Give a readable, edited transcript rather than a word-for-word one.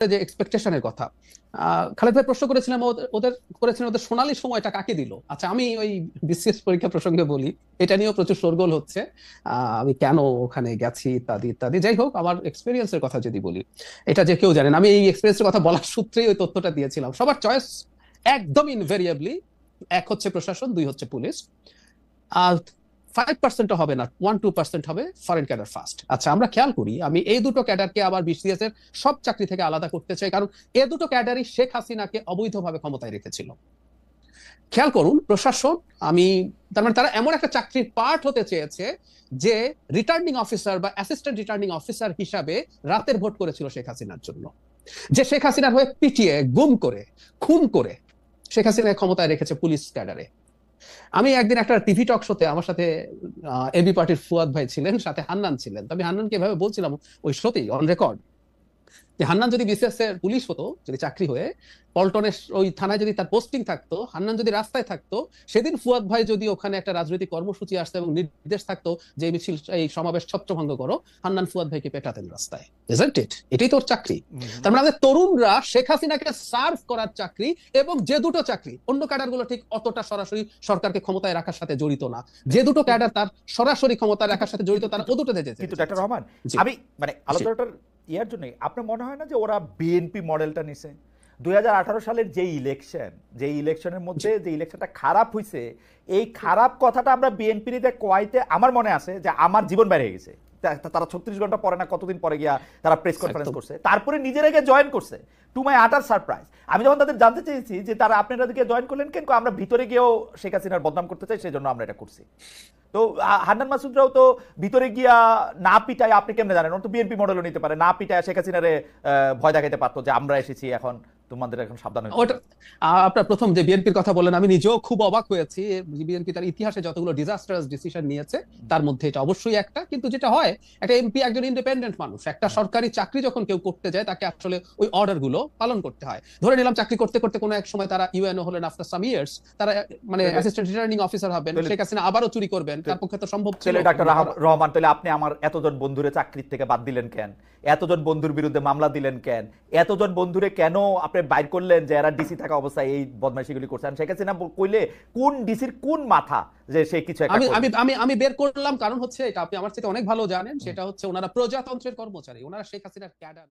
যে এক্সপেকটেশনের কথা খালেদ ভাই প্রশ্ন করেছিলাম ওদের সোনালী সময়টা কাকে দিল। আচ্ছা, আমি ওই বিসিএস পরীক্ষা প্রসঙ্গে বলি, এটা নিয়েও প্রচুর শোরগোল হচ্ছে। আমি কেন ওখানে গেছি ইত্যাদি ইত্যাদি। যাই হোক, আমার এক্সপিরিয়েন্সের কথা যদি বলি, এটা যে কেউ জানেন, আমি এই এক্সপিরিয়েন্সের কথা বলার সূত্রেই ওই তথ্যটা দিয়েছিলাম। সবার চয়েস একদম ইনভেরিয়েবলি এক হচ্ছে প্রশাসন, দুই হচ্ছে পুলিশ। 5% হবে না, 1-2% হবে ফরেন ক্যাডার ফার্স্ট। আচ্ছা, আমরা খেয়াল করি, আমি এই দুটো ক্যাডারকে আবার বিসিএস এর সব চাকরি থেকে আলাদা করতে চাই, কারণ এ দুটো ক্যাডারই শেখ হাসিনাকে অবৈধভাবে ক্ষমতায় রেখেছিল। খেয়াল করুন, প্রশাসন, আমি তার মানে তারা এমন একটা চাকরির পার্ট হতে চেয়েছে যে রিটার্নিং অফিসার বা অ্যাসিস্ট্যান্ট রিটার্নিং অফিসার হিসাবে রাতের ভোট করেছিল শেখ হাসিনার জন্য, যে শেখ হাসিনার হয়ে পিটিয়ে গুম করে খুন করে শেখ হাসিনা ক্ষমতায় রেখেছে পুলিশ ক্যাডারে। আমি একদিন একটা টিভি টক শোতে, আমার সাথে এবি পার্টির ফুয়াদ ভাই ছিলেন, সাথে হান্নান ছিলেন। আমি হান্নানকে এভাবে বলছিলাম ওই শোতেই অন রেকর্ড, যে হান্নান যদি বিসিএস এর পুলিশ হতো, যদি চাকরি হয়ে পল্টনের ওই থানায় যদি তার পোস্টিং থাকতো, হান্নান যদি রাস্তায় থাকতো, সেদিন ফুয়াদ ভাই যদি ওখানে একটা রাজনৈতিক কর্মসূচি আসতো এবং নির্দেশ থাকতো যে এই মিছিল এই সমাবেশ ছত্রভঙ্গ করো, হান্নান ফুয়াদ ভাইকে পেটাতেন রাস্তায়। Isn't it? এটাই তোর চাকরি। তার মানে আমাদের তরুণরা শেখ হাসিনাকে সার্ভ করার চাকরি, এবং যে দুটো চাকরি, অন্য ক্যাডার গুলো ঠিক অতটা সরাসরি সরকারকে ক্ষমতায় রাখার সাথে জড়িত না, যে দুটো ক্যাডার তার সরাসরি ক্ষমতায় রাখার সাথে জড়িত, তারা ও দুটো যেতে। কিন্তু ডক্টর রহমান, আমি মানে আলোচনাটার ইয়ার জন্য, আপনার মনে হয় না যে ওরা বিএনপি মডেলটা নিছে? 2018 সালের যে ইলেকশনের মধ্যে যে ইলেকশনটা খারাপ হয়েছে, এই খারাপ কথাটা আমরা বিএনপিতে কোয়াইতে আমার মনে আছে যে আমার জীবন বেড়ে গেছে। তারা 36 ঘন্টা পরে না কতদিন পরে গিয়া তারা প্রেস কনফারেন্স করছে, তারপরে নিজেরাকে জয়েন করছে। টু মাই আটার সারপ্রাইজ, আমি যখন তাদের জানতে চেয়েছি যে তারা আপনাদেরকে জয়েন করলেন কেন, আমরা ভিতরে গিয়েও শেখ হাসিনার বদনাম করতে চাই, সেই জন্য আমরা এটা করছি। তো হান্নান মাসুদরাও তো ভিতরে গিয়া না পিটায়, আপনি কেমনে জানেন? ওরা তো বিএনপি মডেলও নিতে পারে, না পিটায় শেখ হাসিনারে ভয় দেখাইতে পারতো যে আমরা এসেছি, এখন তোমাদের এখন সাবধান হতে হবে। আপনার প্রথম যে বিএনপির কথা বলেন, আমি নিজেও খুব অবাক হয়েছি। বিএনপি তার ইতিহাসে যতগুলো ডিজাস্টারাস ডিসিশন নিয়েছে তার মধ্যে এটা অবশ্যই একটা। কিন্তু যেটা হয়, একটা এমপি একজন ইন্ডিপেন্ডেন্ট মানুষ, একটা সরকারি চাকরি যখন কেউ করতে যায়, তাকে আসলে ওই অর্ডার গুলো পালন করতে হয়। ধরে নিলাম চাকরি করতে করতে কোনো এক সময় তারা ইউএনও হলেন, আফটার সাম ইয়ার্স তারা মানে অ্যাসিস্ট্যান্ট রিটার্নিং অফিসার হবেন, শেখ হাসিনা আবারও চুরি করবেন, তার পক্ষে তো সম্ভব ছিল। ডাক্তার রহমান, তাহলে আপনি আমার এতজন বন্ধুরে চাকরির থেকে বাদ দিলেন কেন? এতজন বন্ধুর বিরুদ্ধে মামলা দিলেন কেন? এতজন বন্ধুরে কেন আপনি বাইর করলেন যে এরা ডিসি থাকা অবস্থায় এই বদমাইশিগুলি করছেন? শেখ হাসিনা কইলে কোন ডিসির কোন মাথা যে সে কিছু একটা আমি আমি আমি বের করলাম, কারণ হচ্ছে এটা আপনি আমার সাথে অনেক ভালো জানেন, সেটা হচ্ছে ওনারা প্রজাতন্ত্রের কর্মচারী, ওনারা শেখ হাসিনার ক্যাডার।